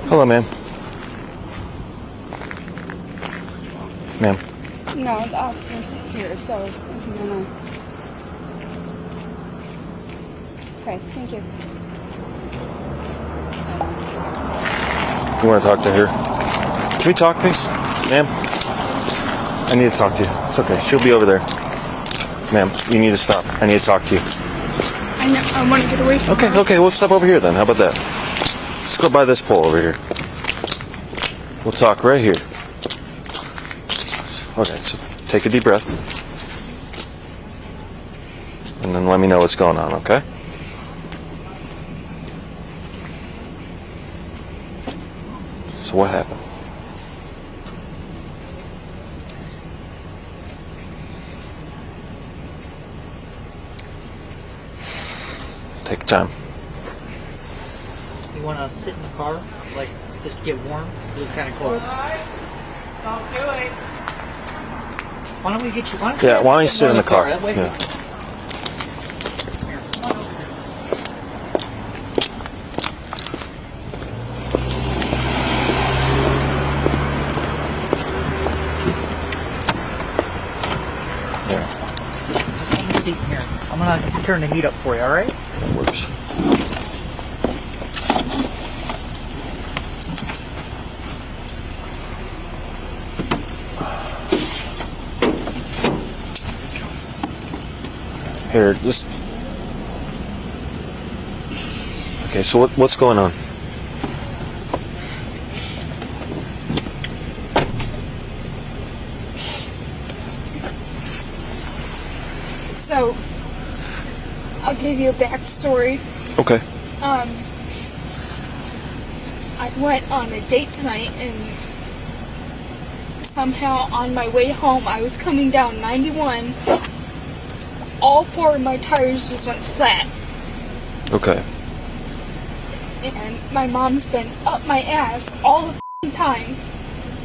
Hello, ma'am. Ma'am. No, the officer's here, so if you wanna... Okay, thank you. You want to talk to her? Can we talk, please? Ma'am? I need to talk to you. It's okay. She'll be over there. Ma'am, you need to stop. I need to talk to you. I know. I want to get away from her. Okay, we'll stop over here then. How about that? Let's go by this pole over here. We'll talk right here. Okay, so take a deep breath. And then let me know what's going on, okay? So what happened? Take time. You want to sit in the car, like, just to get warm? You're kind of cold. Don't do it. Why don't we get you? Why don't you sit in the car? That way. Yeah. Just have a seat here. I'm gonna turn the heat up for you. All right? That works. Here, just... Okay, so what's going on? So, I'll give you a backstory. Okay. I went on a date tonight, and somehow on my way home, I was coming down 91. All four of my tires just went flat. Okay. And my mom's been up my ass all the f***ing time.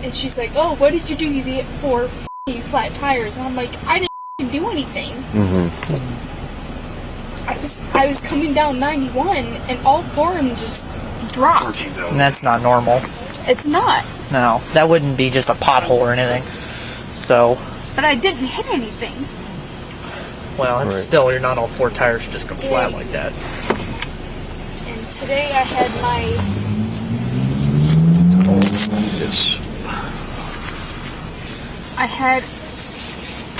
And she's like, oh, what did you do to get four f***ing flat tires? And I'm like, I didn't f***ing do anything. Mm-hmm. I was coming down 91, and all four of them just dropped. And that's not normal. It's not. No, that wouldn't be just a pothole or anything. So, But I didn't hit anything. well, it's Right. still, you're not all four tires just go flat like that. And today I had Yes.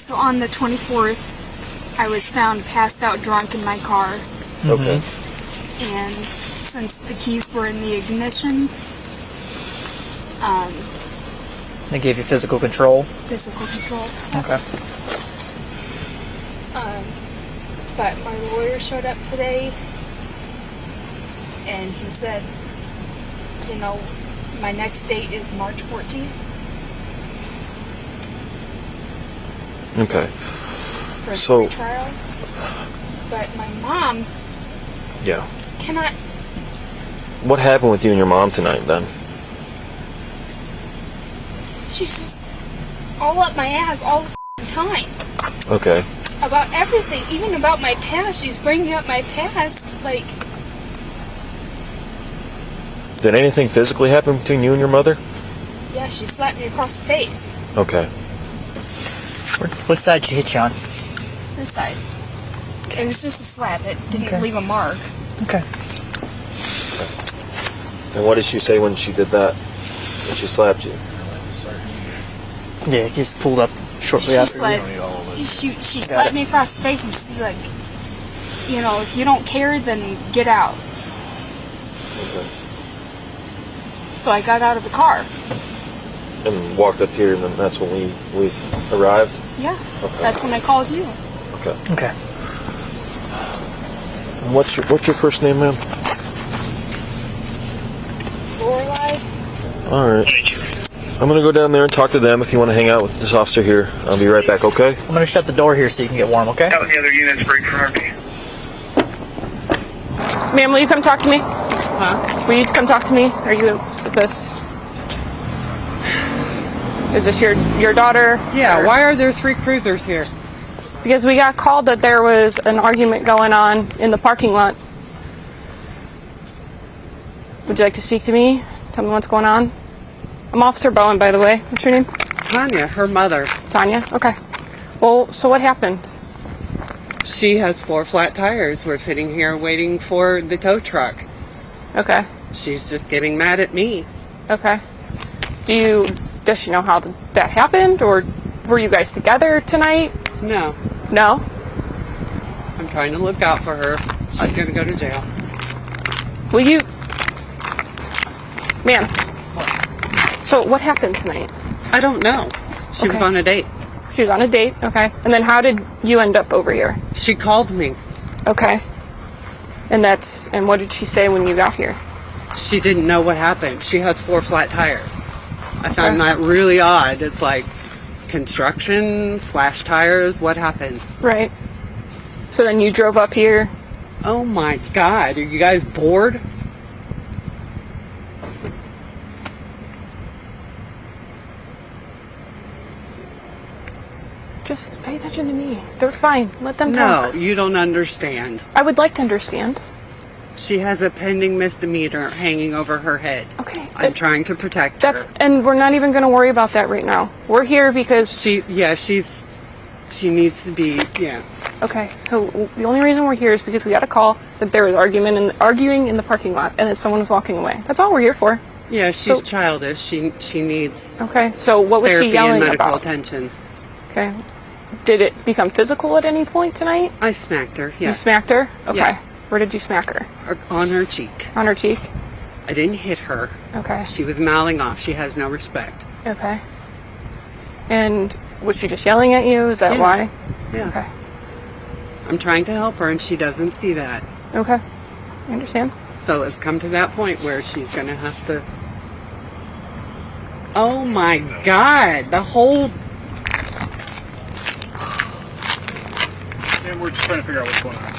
so on the 24th, I was found passed out drunk in my car. Okay. And since the keys were in the ignition, They gave you physical control. physical control. Okay. But my lawyer showed up today, and he said, you know, my next date is March 14th Okay. for a So- trial. But my mom Yeah. cannot. What happened with you and your mom tonight then? She's just all up my ass all the time Okay. about everything, even about my past. She's bringing up my past, like. Did anything physically happen between you and your mother? Yeah, she slapped me across the face. Okay. What side did she hit you on? This side. It was just a slap. It didn't Okay. leave a mark. Okay. And what did she say when she did that? When she slapped you? Yeah, just pulled up shortly after. She slapped me across the face, and she's like, you know, if you don't care, then get out. Okay. So I got out of the car. And walked up here, and then that's when we arrived? Yeah, Okay. that's when I called you. Okay. Okay. And what's your first name, ma'am? Lorelai. All right. I'm going to go down there and talk to them if you want to hang out with this officer here. I'll be right back, okay? I'm gonna shut the door here so you can get warm, okay? How the other units break for RP? Ma'am, will you come talk to me? Huh? Will you come talk to me? Is this your daughter? Yeah, Or- why are there 3 cruisers here? Because we got called that there was an argument going on in the parking lot. Would you like to speak to me? Tell me what's going on. I'm Officer Bowen, by the way. What's your name? Tanya, her mother. Tanya? Okay. Well, so what happened? She has 4 flat tires. We're sitting here waiting for the tow truck. Okay. She's just getting mad at me. Okay. Does she know how that happened, or were you guys together tonight? No. No? I'm trying to look out for her. She's going to go to jail. Will you... Ma'am. So what happened tonight? I don't know. She was Okay. on a date. She was on a date, okay. And then how did you end up over here? She called me. Okay. And what did she say when you got here? She didn't know what happened. She has 4 flat tires. I found that really odd. It's like construction / tires. What happened? Right. So then you drove up here. Oh my God. Are you guys bored? Just pay attention to me. They're fine. Let them No, talk. you don't understand. I would like to understand. She has a pending misdemeanor hanging over her head. Okay. I'm trying to protect her. And we're not even going to worry about that right now. We're here because... She needs to be, yeah. Okay, so the only reason we're here is because we got a call that there was arguing in the parking lot and that someone was walking away. That's all we're here for. Yeah, she's So- childish. She needs Okay, so what was therapy she yelling and medical about? attention. Okay. Did it become physical at any point tonight? I smacked her, yes. You smacked her? Okay. Yeah. Where did you smack her? On her cheek. On her cheek? I didn't hit her. Okay. She was mouthing off. She has no respect. Okay. And was she just yelling at you? Is that Yeah. why? Yeah. Okay. I'm trying to help her, and she doesn't see that. Okay. I understand. So it's come to that point where she's going to have to... Oh my God! The whole... And we're just trying to figure out what's going on.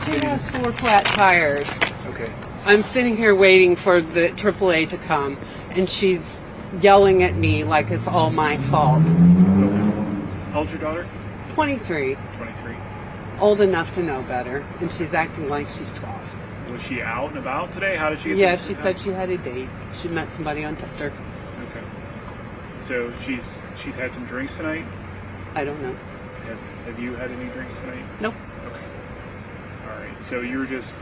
She has 4 flat tires. Okay. I'm sitting here waiting for the AAA to come, and she's yelling at me like it's all my fault. How old's your daughter? 23, 23. old enough to know better, and she's acting like she's 12. Was she out and about today? How did she get Yeah, there? she said she had a date. She met somebody on Tinder. Okay. So she's had some drinks tonight? I don't know. Have you had any drinks tonight? Nope. Okay. All right. So you just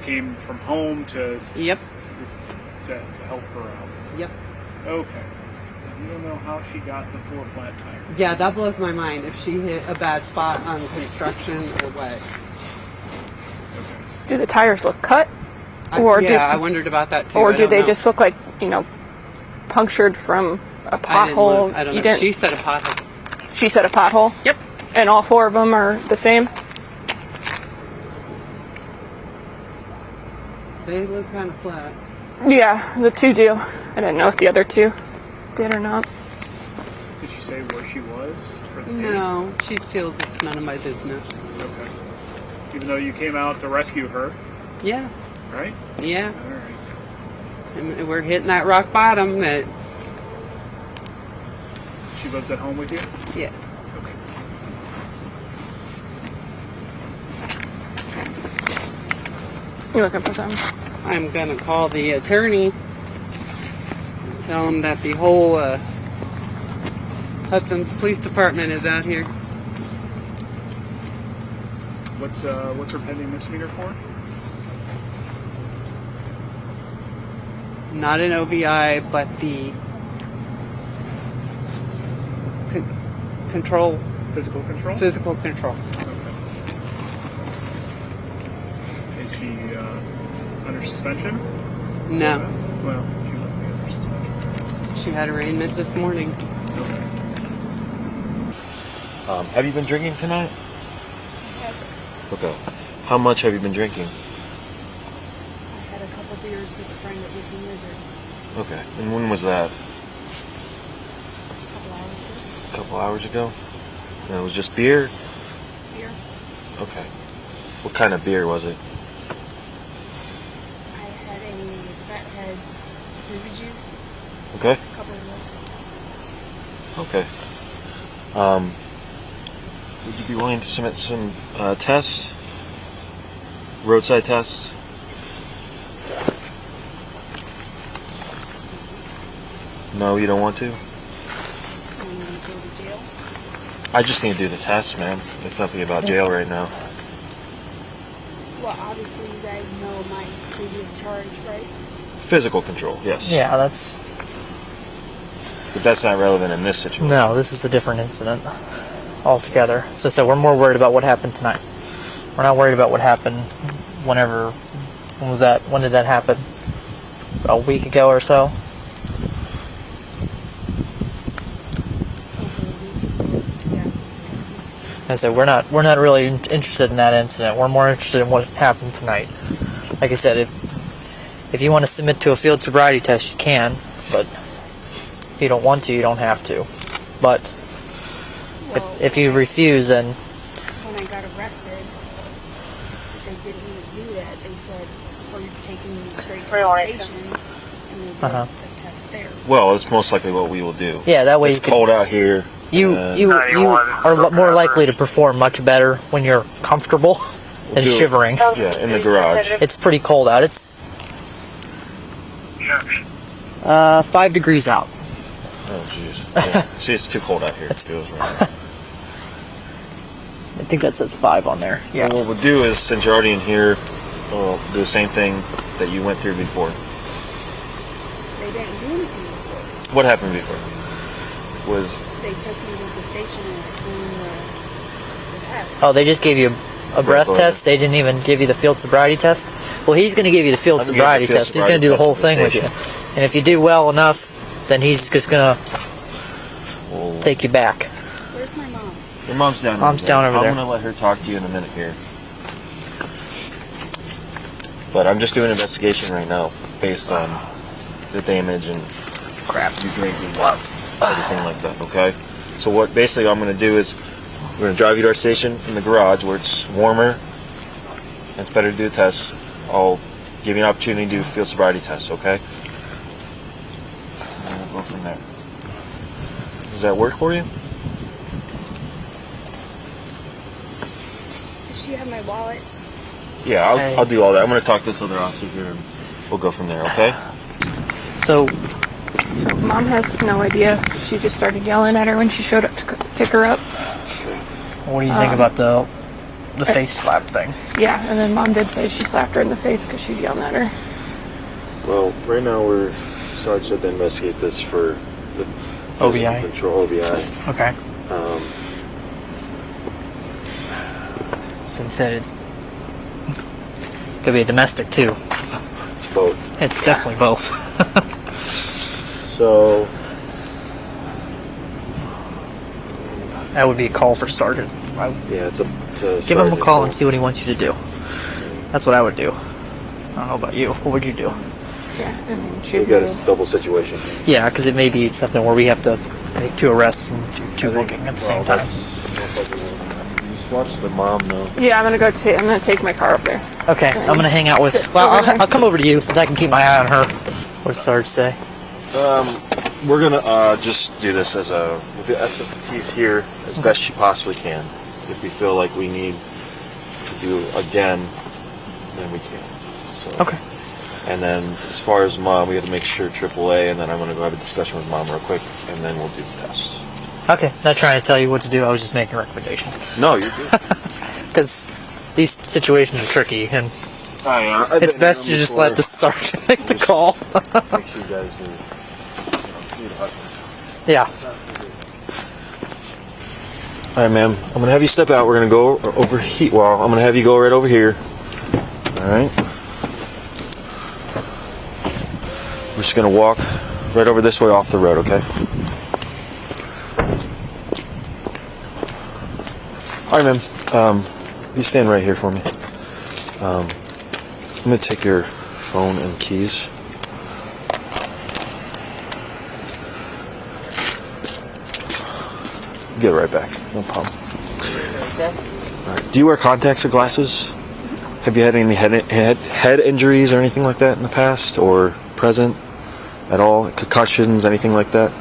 came from home to Yep. help her out. Yep. Okay. You don't know how she got the 4 flat tires. Yeah, that blows my mind if she hit a bad spot on construction or what. Okay. Do the tires look cut? I wondered about that too. Or I do don't they know. just look like, punctured from a pothole? I don't You know. didn't- She said a pothole. She said a pothole? Yep. And all 4 of them are the same? They look kind of flat. Yeah, the 2 do. I didn't know if the other 2 did or not. Did she say where she was for the date? No, she feels it's none of my business. Okay. Even though you came out to rescue her, Yeah. right? Yeah. All right. And we're hitting that rock bottom that, She lives at home with you? yeah. Okay. You looking for something? I'm going to call the attorney and tell him that the whole Hudson Police Department is out here. What's her pending misdemeanor for? Not an OVI, but the control, Physical control? physical control. Okay. Is she under suspension? No, Well, she wouldn't be under suspension. she had arraignment this morning. Okay. Have you been drinking tonight? Okay. How much have you been drinking? I had a couple beers with a friend at Wiki Wizard Okay. And when was that? a couple hours ago. A couple hours ago? And it was just beer? Beer. Okay. What kind of beer was it? I had a Fatheads booby juice, Okay. a couple of those. Okay. Would you be willing to submit some tests? Roadside tests? No, you don't want to? I'm going to go to jail. I just need to do the test, man. It's nothing about jail right now. Well, obviously you guys know my previous charge, right? Physical control, yes. Yeah, that's... But that's not relevant in this situation. No, this is a different incident altogether. So I said we're more worried about what happened tonight. We're not worried about what happened whenever... When was that? When did that happen? A week ago or so? I said we're not really interested in that incident. We're more interested in what happened tonight. Like I said, if you want to submit to a field sobriety test, you can, but if you don't want to, you don't have to. But if you refuse, then When I got arrested, they didn't even do that. They said, "Oh, you're taking me straight to the station," and they did a test there. Well, it's most likely what we will do. yeah, that way It's you can. cold out here. You are more likely to perform much better when you're comfortable than do it. shivering. Yeah, in the garage. It's pretty cold out. It's 5 degrees out. Oh, jeez. Yeah. See, it's too cold out here. It feels right. I think that says 5 on there. Yeah. Well, what we'll do is, since you're already in here, we'll do the same thing that you went through before. They didn't do anything before. What happened before? They took me to the station and doing the test. Oh, they just gave you a breath Breathalyzer. test. They didn't even give you the field sobriety test. Well, he's going to give you the field I'm gonna give sobriety you the field test. He's going to do the sobriety whole test at thing the with you. And if you do well enough, then he's just going to Well, take you back. Where's my mom? your mom's down Mom's over there. down over there. I'm going to let her talk to you in a minute here. But I'm just doing an investigation right now based on the damage and crap you drinking, everything like that, okay? So what basically I'm going to do is we're going to drive you to our station in the garage where it's warmer and it's better to do a test. I'll give you an opportunity to do a field sobriety test, okay? And we'll go from there. Does that work for you? Does she have my wallet? Yeah, I'll do all that. I'm going to talk to this other officer here and we'll go from there, okay? So, So mom has no idea. She just started yelling at her when she showed up to pick her up. what do you think about the face slap thing? Yeah, and then mom did say she slapped her in the face because she's yelling at her. Well, right now we're starting to investigate this for the physical OBI? control, OBI. Okay. So you said it could be a domestic too. It's both. It's definitely both. So, That would be a call for sergeant. yeah, it's up to Give him a Sergeant. call and see what he wants you to do. That's what I would do. I don't know about you. What would you do? Yeah, I mean, she We got a double situation. Yeah, because it may be something where we have to make 2 arrests and do 2 booking at the same time. Just watch the mom know. Yeah, I'm gonna take my car up there. Okay, I'm gonna hang out with. Sit Well, over there. I'll come over to you since I can keep my eye on her. What'd Sarge say? We're gonna just do this as a. He's here as best she possibly can. If we feel like we need to do again, then we can. So. Okay. And then as far as mom, we have to make sure AAA, and then I'm gonna go have a discussion with mom real quick, and then we'll do the test. Okay, not trying to tell you what to do. I was just making a recommendation. No, you're good. Because these situations are tricky, and I've it's been best to here just before. let the sergeant make the call. Make sure you guys are. Yeah. All right, ma'am. I'm gonna have you step out. We're gonna go over here. Well, I'm gonna have you go right over here. All right. We're just gonna walk right over this way off the road, okay? All right, ma'am. You stand right here for me. I'm gonna take your phone and keys. Get right back. No problem. All right. Do you wear contacts or glasses? Have you had any head injuries or anything like that in the past or present at all? Concussions, anything like that?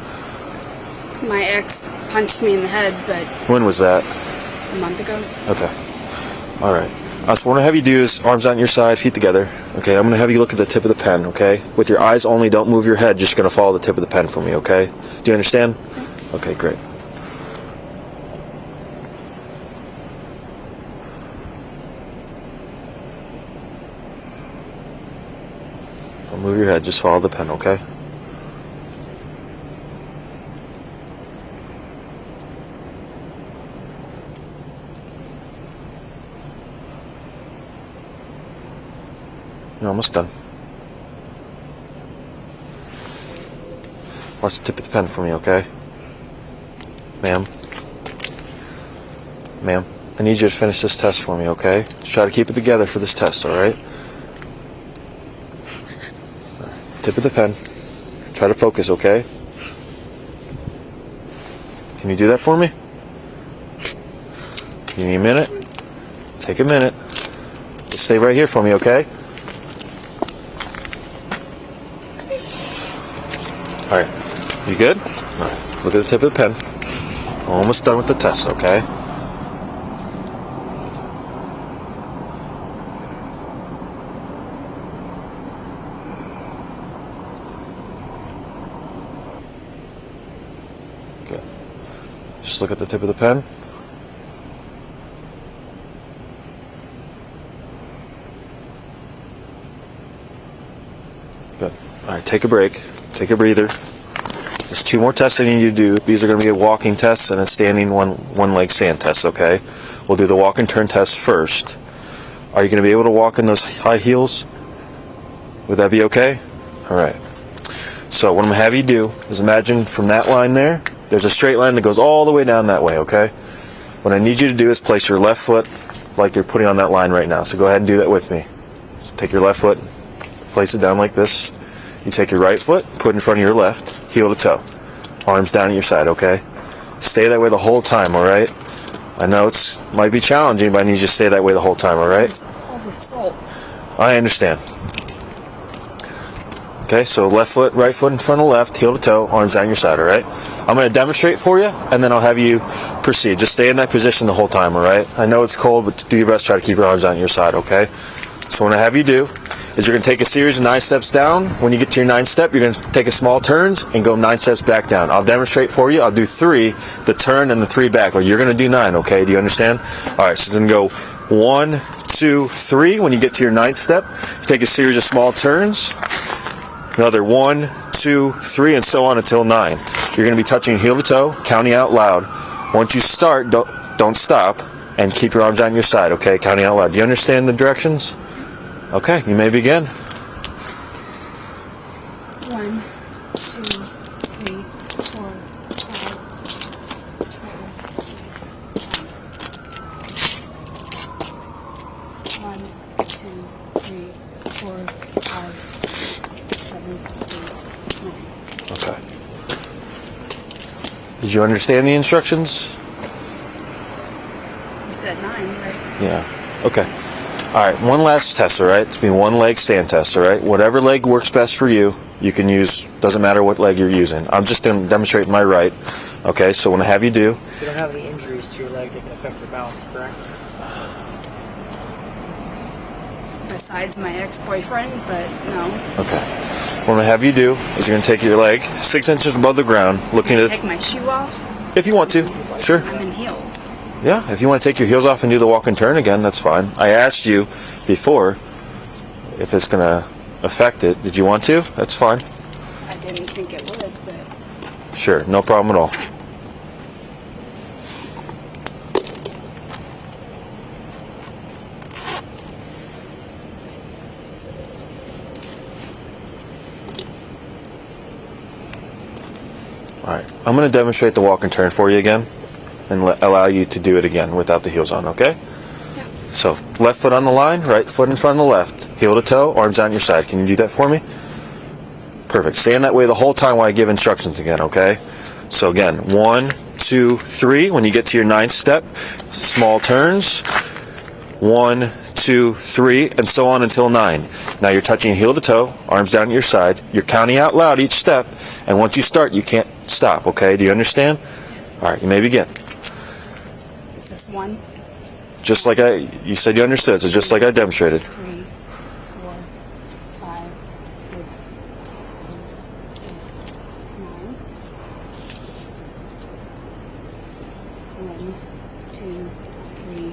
My ex punched me in the head, but When was that? a month ago. Okay. All right. So what I have you do is arms out on your side, feet together. Okay, I'm going to have you look at the tip of the pen, okay? With your eyes only, don't move your head, just going to follow the tip of the pen for me, okay? Do you understand? Okay, great. Don't move your head, just follow the pen, okay? You're almost done. Watch the tip of the pen for me, okay? Ma'am. Ma'am, I need you to finish this test for me, okay? Just try to keep it together for this test, alright? Tip of the pen. Try to focus, okay? Can you do that for me? You need a minute? Take a minute. Just stay right here for me, okay? Alright, you good? Alright, look at the tip of the pen. Almost done with the test, okay? Good. Just look at the tip of the pen. Good. Alright, take a break. Take a breather. There's 2 more tests I need you to do. These are going to be a walking test and a standing one leg stand test, okay? We'll do the walk and turn test first. Are you going to be able to walk in those high heels? Would that be okay? Alright. So what I'm going to have you do is imagine from that line there's a straight line that goes all the way down that way, okay? What I need you to do is place your left foot like you're putting on that line right now. So go ahead and do that with me. So take your left foot, place it down like this. You take your right foot, put it in front of your left, heel to toe. Arms down at your side, okay? Stay that way the whole time, alright? I know it might be challenging, but I need you to stay that way the whole time, alright? All the salt. I understand. Okay, so left foot, right foot in front of left, heel to toe, arms down your side, alright? I'm going to demonstrate for you, and then I'll have you proceed. Just stay in that position the whole time, alright? I know it's cold, but do your best, try to keep your arms on your side, okay? So what I have you do is you're going to take a series of 9 steps down. When you get to your 9th step, you're going to take a small turns and go 9 steps back down. I'll demonstrate for you. I'll do 3, the turn and the 3 back. Well, you're going to do 9, okay? Do you understand? Alright, so it's going to go 1, 2, 3. When you get to your 9th step, you take a series of small turns. Another 1, 2, 3, and so on until 9. You're going to be touching heel to toe, counting out loud. Once you start, don't stop, and keep your arms on your side, okay? Counting out loud. Do you understand the directions? Okay, you may begin. 1, 2, 3, 4, 5, 7, 1, 2, 3, 4, 5, 6, 7, 8, 9. Okay. Did you understand the instructions? You said 9, right? Yeah. Okay. Alright, one last test, alright? It's been one leg stand test, alright? Whatever leg works best for you, you can use. Doesn't matter what leg you're using. I'm just going to demonstrate my right. Okay, so when I have you do... You don't have any injuries to your leg that can affect your balance, correct? Besides my ex-boyfriend, but no. Okay. What I have you do is you're going to take your leg 6 inches above the ground, looking at... Take my shoe off? If you want to. Sure. I'm in heels. Yeah, if you want to take your heels off and do the walk and turn again, that's fine. I asked you before if it's going to affect it. Did you want to? That's fine. I didn't think it would, but... Sure, no problem at all. Alright, I'm going to demonstrate the walk and turn for you again and allow you to do it again without the heels on, okay? Yeah. So, left foot on the line, right foot in front of the left, heel to toe, arms on your side. Can you do that for me? Perfect. Stand that way the whole time while I give instructions again, okay? So again, 1, 2, 3. When you get to your 9th step, small turns. 1, 2, 3, and so on until 9. Now you're touching heel to toe, arms down at your side. You're counting out loud each step, and once you start, you can't stop, okay? Do you understand? Yes. Alright, you may begin. Is this 1? Just like you said you understood, so just like I demonstrated. 3, 4, 5, 6, 7, 8, 9. 1, 2, 3,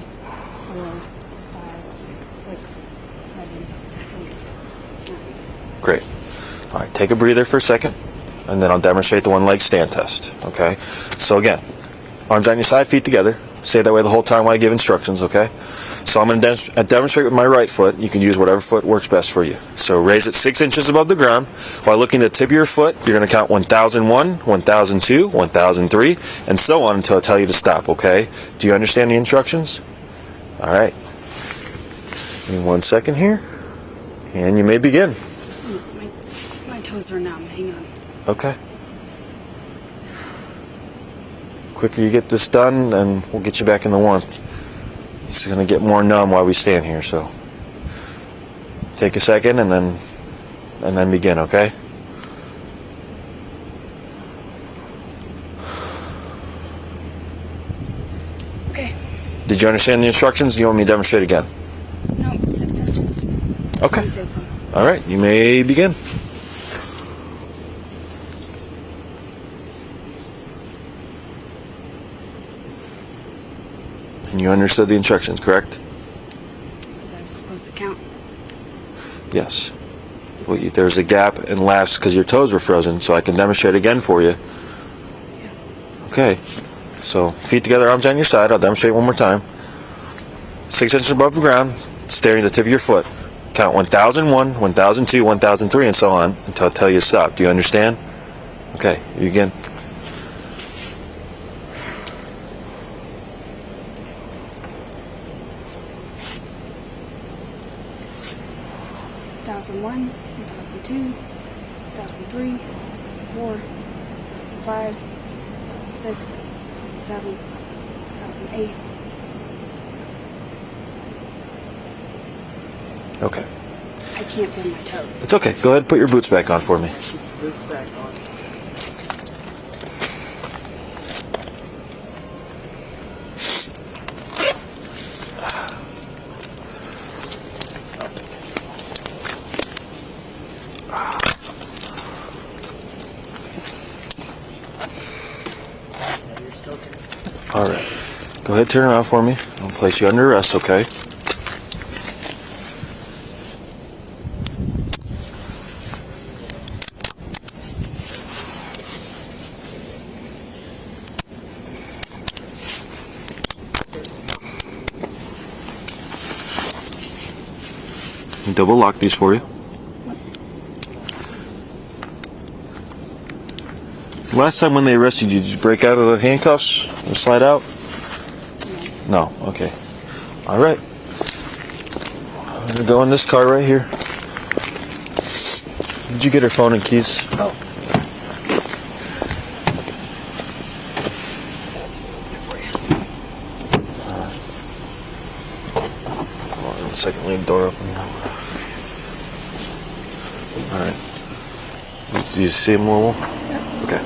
4, 5, 6, 7, 8, 9. Great. All right, take a breather for a second, and then I'll demonstrate the one-leg stand test. Okay? So again, arms on your side, feet together. Stay that way the whole time while I give instructions, okay? So I'm going to demonstrate with my right foot. You can use whatever foot works best for you. So raise it 6 inches above the ground. While looking at the tip of your foot, you're going to count 1001, 1002, 1003, and so on until I tell you to stop, okay? Do you understand the instructions? All right. Give me 1 second here, and you may begin. My toes are numb. Hang on. Okay. Quicker you get this done, and we'll get you back in the warmth. It's going to get more numb while we stand here, so take a second and then begin, okay? Okay. Did you understand the instructions? Do you want me to demonstrate again? No, 6 inches. Okay. You say so. All right, you may begin. And you understood the instructions, correct? Was I supposed to count? Yes. Well, there's a gap and lapse because your toes were frozen, so I can demonstrate again for you. Yeah. Okay. So, feet together, arms on your side. I'll demonstrate one more time. 6 inches above the ground, staring at the tip of your foot. Count 1001, 1002, 1003, and so on until I tell you to stop. Do you understand? Okay, you begin. 1001, 1002, 1003, 1004, 1005, 1006, 1007, 1008. Okay. I can't feel my toes. It's okay. Go ahead and put your boots back on for me. Boots back on. All right. Go ahead, turn around for me. I'll place you under arrest, okay? Double lock these for you. Last time when they arrested you, did you break out of the handcuffs and slide out? No. Okay. All right. I'm gonna go in this car right here. Did you get her phone and keys? Oh. Hold on 1 second, leave the door open. All right. Do you see him, Lowell? Okay.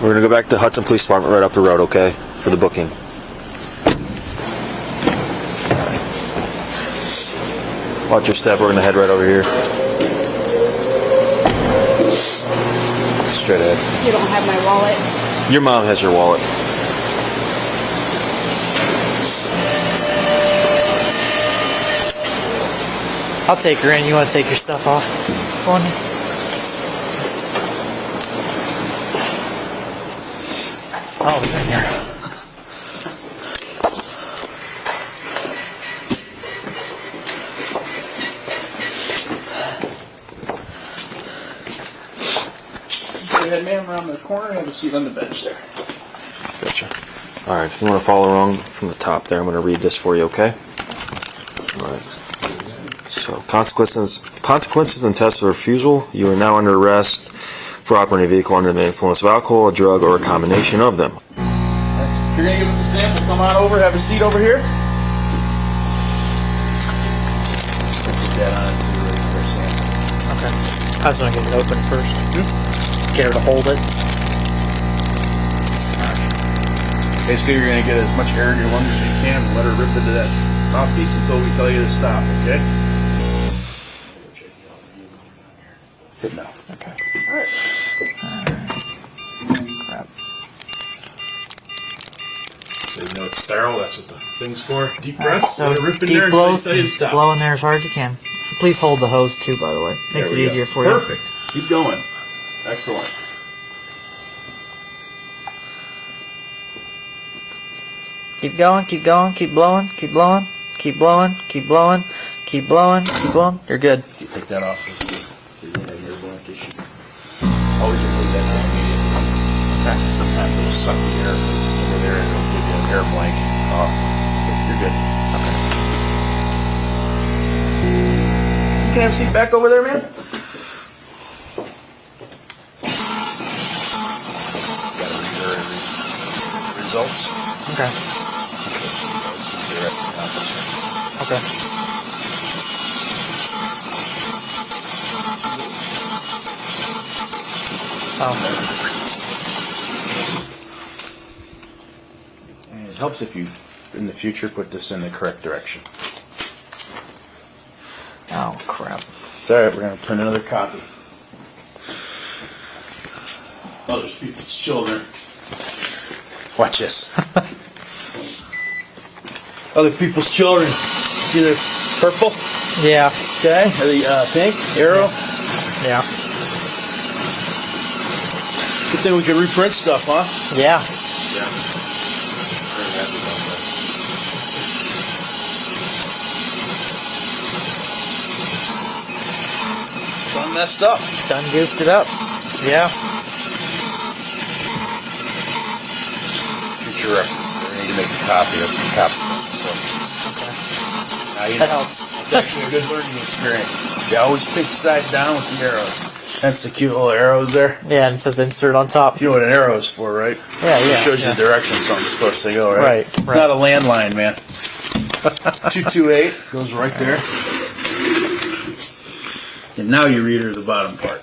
We're gonna go back to Hudson Police Department right up the road, okay? For the booking. Watch your step. We're gonna head right over here. Straight ahead. You don't have my wallet? Your mom has your wallet. I'll take her in. You want to take your stuff off? One. Oh, it's in here. Go ahead, ma'am, around the corner. Have a seat on the bench there. Gotcha. All right. If you want to follow along from the top there, I'm going to read this for you, okay? All right. So, consequences and tests of refusal. You are now under arrest for operating a vehicle under the influence of alcohol, a drug, or a combination of them. If you're going to give us a sample, come on over, have a seat over here. Okay. I was going to get it open first. Get her to hold it. Basically, you're going to get as much air in your lungs as you can and let her rip into that mouthpiece until we tell you to stop, okay? Hit now. Okay. Crap. So you know it's sterile, that's what the thing's for. Deep breath, So let it rip in deep there until blows, you tell you to stop. blow in there as hard as you can. Please hold the hose too, by the way. Makes There it we easier go. for you. Perfect. Keep going. Excellent. Keep going, keep going, keep blowing, keep blowing, keep blowing, keep blowing, keep blowing, keep blowing. You're good. Take that off. Always remove that thing immediately. In fact, sometimes it'll suck the air from over there and it'll give you an air blank off. You're good. Okay. You can have a seat back over there, man. Gotta read her results. Okay. Okay. Oh. And it helps if you, in the future, put this in the correct direction. Oh, crap. It's alright, we're going to print another copy. Other people's children. Watch this. Other people's children. See the purple? Yeah. Okay. Or the pink arrow? Yeah. Good thing we can reprint stuff, huh? Yeah. Yeah. Very happy about that. Done messed up. Done goofed it up. Yeah. Future reference. We need to make a copy of some copy. So. Now you That know. helps. It's actually a good learning experience. You always pick side down with the arrows. That's the cute little arrows there. Yeah, and it says insert on top. You know what an arrow is for, right? Yeah, yeah. It shows you the direction something's supposed to go, right? Right, It's right. not a landline, man. 228 goes right there. And now you read her the bottom part.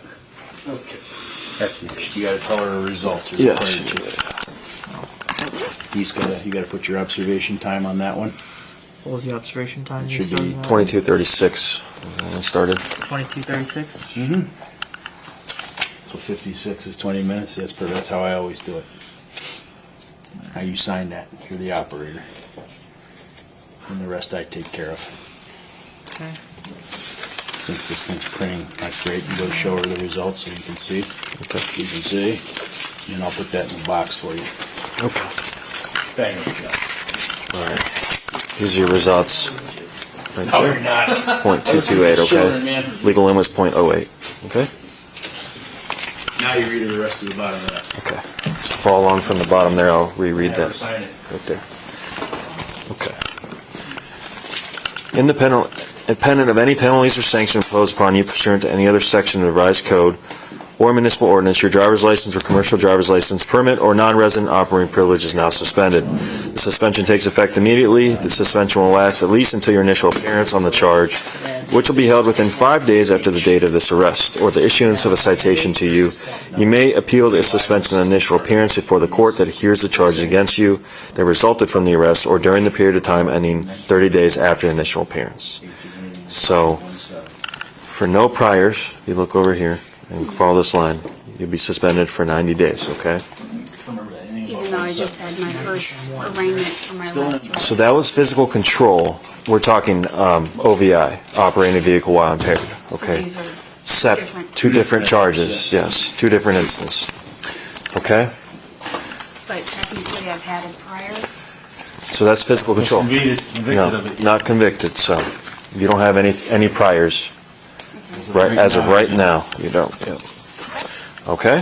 Okay. You got to tell her the results. Yes. You got to put your observation time on that one. What was the observation time? It you should be started? 22:36 when we started. 22:36. Mm-hmm. So 56 is 20 minutes. Yes, but that's how I always do it. Now you sign that. You're the operator. And the rest I take care of. Okay. Since this thing's printing not great, you go show her the results so you can see. Okay. You can see. And I'll put that in the box for you. Okay. Bang it. All right. Here's your results. Right No, there. you're not. 0.228. Children, Okay. man. Legal limit was 0.08. Okay. Now you read the rest of the bottom of that. Okay. So follow along from the bottom there. I'll reread Never that sign it. right there. Okay. Independent of any penalties or sanctions imposed upon you pursuant to any other section of the revised code or municipal ordinance, your driver's license or commercial driver's license, permit, or non-resident operating privilege is now suspended. The suspension takes effect immediately. The suspension will last at least until your initial appearance on the charge, which will be held within 5 days after the date of this arrest, or the issuance of a citation to you. You may appeal the suspension of initial appearance before the court that hears the charges against you that resulted from the arrest, or during the period of time ending 30 days after initial appearance. So, for no priors, you look over here and follow this line, you'll be suspended for 90 days, okay? Even though I just had my first arraignment for my last arrest. So that was physical control. We're talking OVI, operating a vehicle while impaired, So okay? these are Two different charges, yes, two different instances, okay? but technically I've had it prior. So that's physical control. Convicted No, of it. not convicted, so you don't have any priors. Right, as of right now, you don't. Yeah. Okay?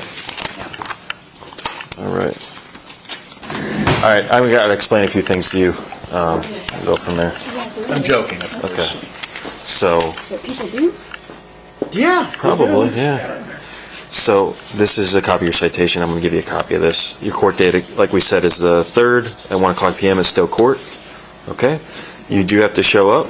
All right. All right, I'm going to explain a few things to you. Go from there. I'm joking, of course. Okay. So, But people do? Yeah, probably, yeah. So, this is a copy of your citation. I'm going to give you a copy of this. Your court date, like we said, is the 3rd at 1 o'clock p.m. in Stowe Court. Okay? You do have to show up.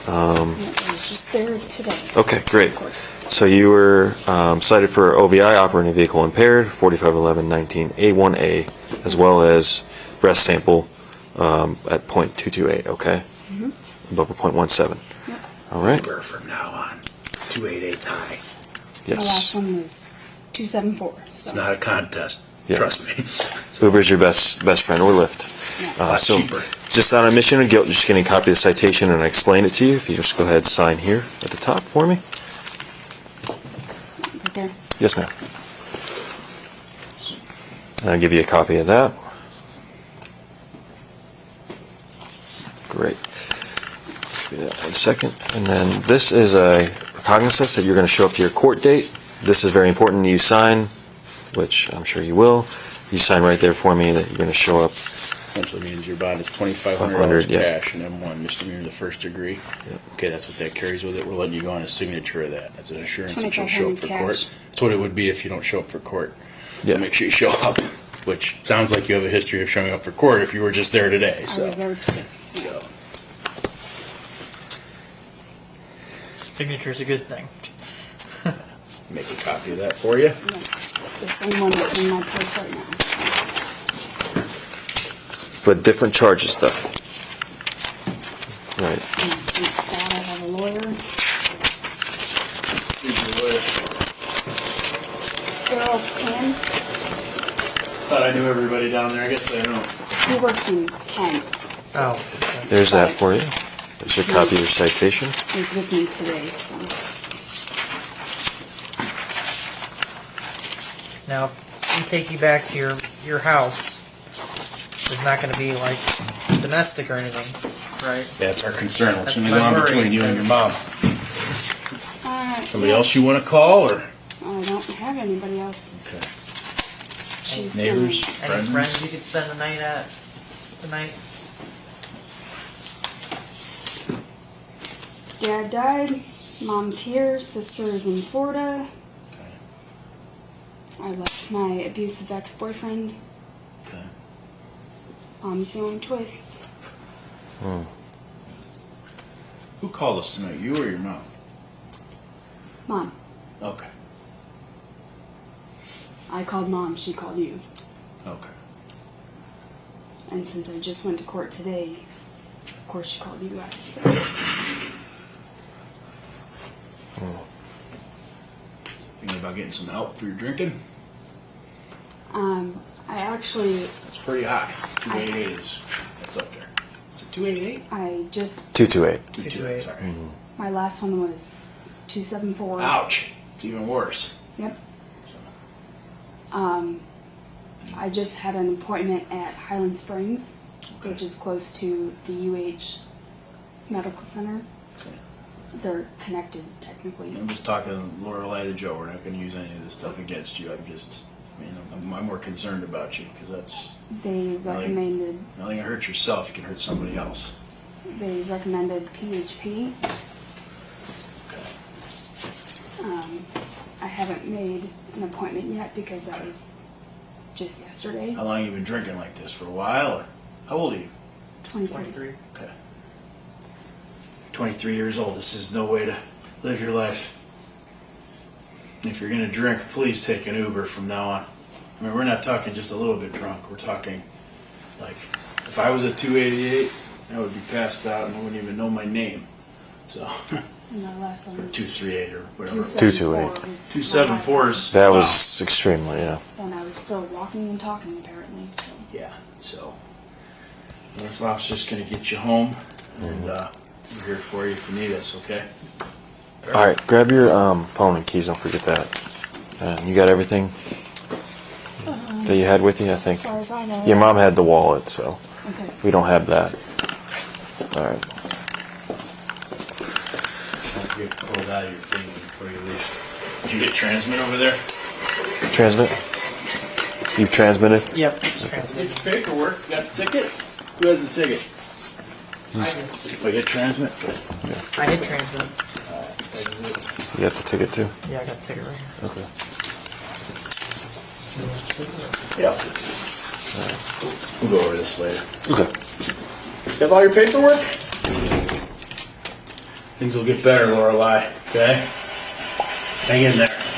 I was just there today. Okay, great. Of course. So you were cited for OVI, operating a vehicle impaired, 4511-19A1A, as well as breath sample at .228, okay? Above a .17. Yep. All right. Uber from now on. 288's high. The last Yes. one was 274. So. It's not a contest. Yeah. Trust me. Uber's your best friend, or Lyft. Yeah. Lot So, cheaper. just on admission of guilt, just getting a copy of the citation, and I explain it to you. If you just go ahead and sign here at the top for me. Right there. Yes, ma'am. And I'll give you a copy of that. Great. Give me that 1 second. And then this is a recognizance that you're going to show up to your court date. This is very important. You sign, which I'm sure you will. You sign right there for me that you're going to show up. Essentially means your bond is $2,500 $500, yeah. cash and M1 misdemeanor the first degree. Okay, that's what that carries with it. We're letting you go on a signature of that. That's an assurance that you'll show up for $2,500 court. cash. That's what it would be if you don't show up for court. Yeah. So make sure you show up, which sounds like you have a history of showing up for court if you were just there today. I So. was there today. So. Signature's a good thing. Make a copy of that for you. The same one that's in my purse right now. But different charges, though. Right. Thank God I have a lawyer. Earl Penn. Thought I knew everybody down there. I guess I don't. He works in Kent. Oh. There's that for you. There's your copy of your citation. He's with me today. So. Now, if we take you back to your house, there's not going to be like domestic or anything, right? That's our concern. What's That's going to go my on worry, between you and your mom? Somebody Yeah. else you want to call, or I don't have anybody else. okay. She's Neighbors, Any friends? friends you could spend the night at tonight? Dad died. Mom's here. Sister is in Florida. I left my abusive ex-boyfriend. Okay. Mom's the only choice. Who called us tonight? You or your mom? Mom. Okay. I called Mom. She called you. Okay. And since I just went to court today, of course she called you guys. So. Thinking about getting some help for your drinking? I actually, That's pretty high. 288 is, that's up there. Is it 288? I just, 228. 228, sorry. my last one was 274. Ouch. It's even worse. Yep. I just had an appointment at Highland Springs, which is close to the UH Medical Center. Okay. They're connected technically. I'm just talking Lorelei to Joe. We're not going to use any of this stuff against you. I'm more concerned about you because that's They recommended not only going to hurt yourself, you can hurt somebody else. they recommended PHP. I haven't made an appointment yet because that was just yesterday. How long have you been drinking like this? For a while? Or how old are you? 23. Okay. 23 years old. This is no way to live your life. If you're going to drink, please take an Uber from now on. I mean, we're not talking just a little bit drunk. We're talking, like, if I was at 288, I would be passed out and I wouldn't even know my name. So, And the last one, 238 or whatever. 274. 274 is... That wow. was extremely, yeah. And I was still walking and talking apparently. So. Yeah, so... This officer's going to get you home, and we're here for you if you need us, okay? All right, grab your phone and keys. Don't forget that. You got everything that you had with you, I think. As far as I know. Your mom had the wallet, so Okay. we don't have that. All right. Don't forget to pull it out of your thing before you leave. Did you get transmit over there? Transmit. You've transmitted. Yep. Get your paperwork. Got the ticket? Who has the ticket? I If I get transmit? Good. hit transmit. You got the ticket too. Yeah, I got the ticket right here. Okay. Yeah. We'll go over this later. Okay. You have all your paperwork? Things will get better, Lorelei. Okay? Hang in there.